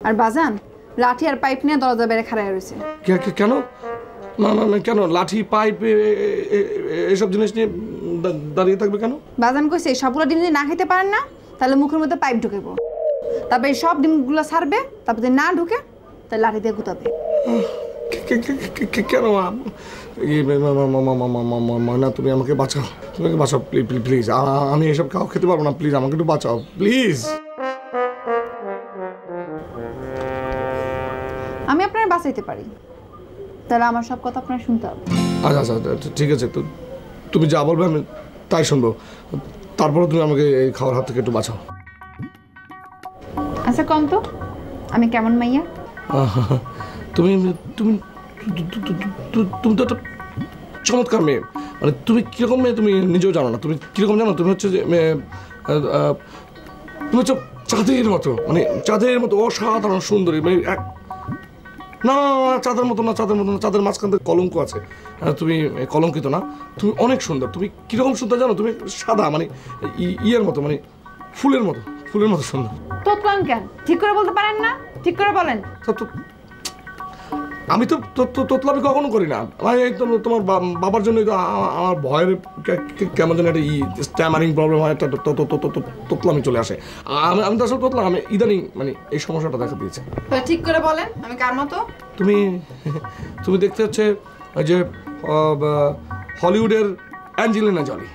আর বাজান লাঠি আর পাইপ নিয়ে দরজা বেড়ে খাড়ায় রয়েছে। কেন? না না না, কেন লাঠি পাইপ এসব জিনিস নিয়ে দাঁড়িয়ে থাকবে কেন? বাজান কইছে সবগুলো ডিম যদি না খেতে পারেন না তাহলে মুখের মধ্যে পাইপ ঢুকেবো, তারপরে সব ডিমগুলো ছাড়বে, তারপর যদি না ঢুকে তাহলে লাঠি দিয়ে গুতাবে। কেন ময়না, তুমি আমাকে বাঁচাও, তুমি আমাকে বাঁচাও প্লিজ। আমি এসব খাও খেতে পারবো না, প্লিজ আমাকে একটু বাঁচাও প্লিজ। আমি আপনার বাঁচাইতে পারি, তাহলে আমার সব কথা আপনার শুনতে হবে। আচ্ছা আচ্ছা ঠিক আছে, তো তুমি যা বলবে আমি তাই শুনবো, তারপরে তুমি আমাকে এই খাওয়ার হাত থেকে একটু বাঁচাও। আচ্ছা কম তো আমি কেমন মাইয়া? তুমি তুমি তুমি তো একটা চমৎকার মেয়ে, মানে তুমি কিরকম মেয়ে তুমি নিজেও জানো না। তুমি কিরকম জানো? তুমি হচ্ছে যে তুমি হচ্ছে চাঁদের মতো, মানে চাঁদের মতো অসাধারণ সুন্দরী, মানে না চাঁদের মতো না, চাঁদের মতো না, চাঁদের মাঝখান থেকে কলঙ্ক আছে। তুমি কলঙ্কিত না, তুমি অনেক সুন্দর। তুমি কিরকম সুন্দর জানো? তুমি সাদা, মানে ইয়ের মতো, মানে ফুলের মতো সুন্দর। তোতলাম কেন? ঠিক করে বলতে পারেন না? ঠিক করে বলেন। আমি তো তোতলামি কখনো করি না। আমি তোমার বাবার জন্যই তো আমার ভয়ের কেমন যেন একটা স্ট্যামারিং প্রবলেম হয়, একটা তোতলামি চলে আসে। আমি তো আসলে তোতলাম, আমি ইদানিং মানে এই সমস্যাটা দেখা দিয়েছে। ঠিক করে বলেন আমি কার মতো? তুমি দেখতে হচ্ছে যে হলিউডের অ্যাঞ্জেলিনা জলি,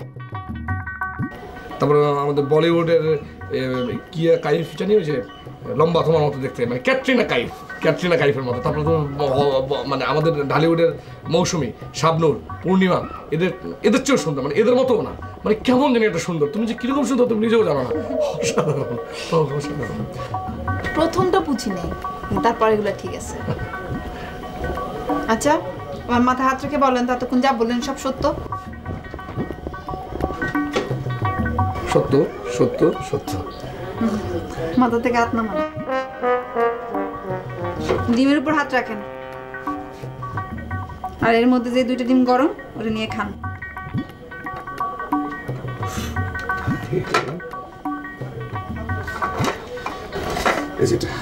তারপরে আমাদের বলিউডের কাইফ জানি, ওই যে লম্বা তোমার মতো দেখতে, মানে ক্যাটরিনা কাইফের মতো। তারপরে তো মানে আমাদের ঢালিউডের মৌসুমী, শাবনূর, পূর্ণিমা, এদের চেয়েও সুন্দর, মানে এদের মতো না, মানে কেমন জানি একটা সুন্দর। তুমি যে কিরকম সুন্দর তুমি নিজেও জানো না। অসাধারণ। প্রথমটা বুঝি নেই, তারপরে এগুলো ঠিক আছে। আচ্ছা আমার মাথায় হাত রেখে বলেন, ততক্ষণ যা বললেন সব সত্য? সত্য সত্য সত্য। মাথা থেকে হাত নামান, ডিমের উপর হাত রাখেন, আর এর মধ্যে যে দুইটা ডিম গরম ওটা নিয়ে খান।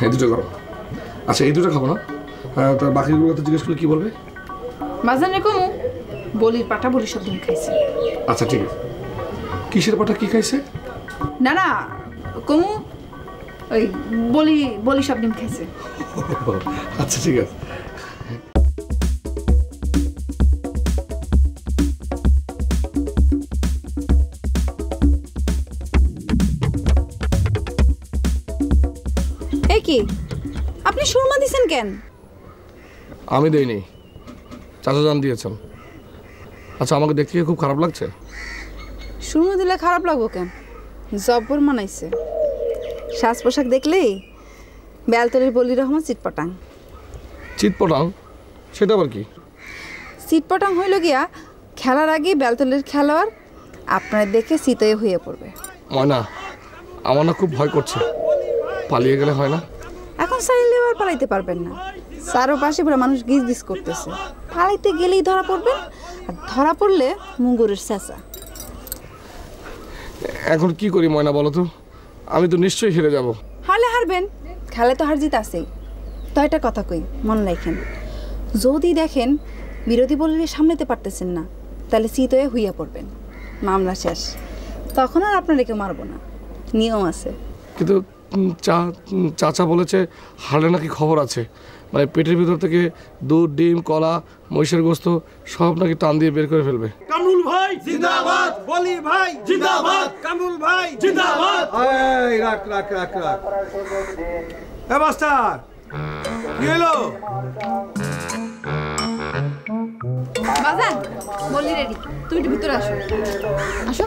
এই দুটো গরম। আচ্ছা এই দুটো খাবো না, তার বাকিগুলো কথা জিজ্ঞেস করলে কি বলবে? বাজান রে কমু বলির পাঠা বলি সব ডিম খাইছে। আচ্ছা ঠিক আছে, কিসের পাঠা কি খাইছে? না না কমু ওই বলি সব ডিম খাইছে। আচ্ছা ঠিক আছে। এই কি আপনি সুরমা দিছেন কেন? আমি দেইনি, চাচা জান দিয়েছেন। আচ্ছা আমাকে দেখতে খুব খারাপ লাগছে? সুরমা দিলে খারাপ লাগবো কেন? জব্বর মানাইছে। সাজ পোশাক দেখলেই বেলতলির বলি রহমান চিটপটাং। চিটপটাং? সেটা আবার কি? চিটপটাং হইল গিয়া খেলার আগে বেলতলির খেলোয়াড় আপনার দেখে চিতয়ে হয়ে পড়বে। ময়না আমার না খুব ভয় করছে, পালিয়ে গেলে হয় না? এখন চাইলেও আর পালাইতে পারবেন না, চারপাশে পুরো মানুষ গিজ গিজ করতেছে। পালাইতে গেলেই ধরা পড়বেন, আর ধরা পড়লে মুঙ্গুরের চেঁচা। এখন কি করি ময়না বলো তো? আমি তো নিশ্চয়ই হেরে যাব। হারলে হারবেন, খেলে তো হার জিত আছেই। তো একটা কথা কই মনে রাখেন, যদি দেখেন বিরোধী বললে সামলাতে পারতেছেন না, তাহলে চিত হয়ে হইয়া পড়বেন, মামলা শেষ। তখন আর আপনারা কেউ মারবো না, নিয়ম আছে। কিন্তু চাচা বলেছে হারলে নাকি খবর আছে, মানে পেটের ভিতর থেকে দুধ, ডিম, কলা, মহিষের গোস্ত সব নাকি টান দিয়ে বের করে ফেলবে। কামরুল ভাই জিন্দাবাদ, বলি ভাই জিন্দাবাদ, কামরুল ভাই জিন্দাবাদ। এই রাখ রাখ রাখ রাখ। এ মাস্টার কি হলো? বাজান বলি রেডি, তুমি একটু ভিতরে আসো। আসো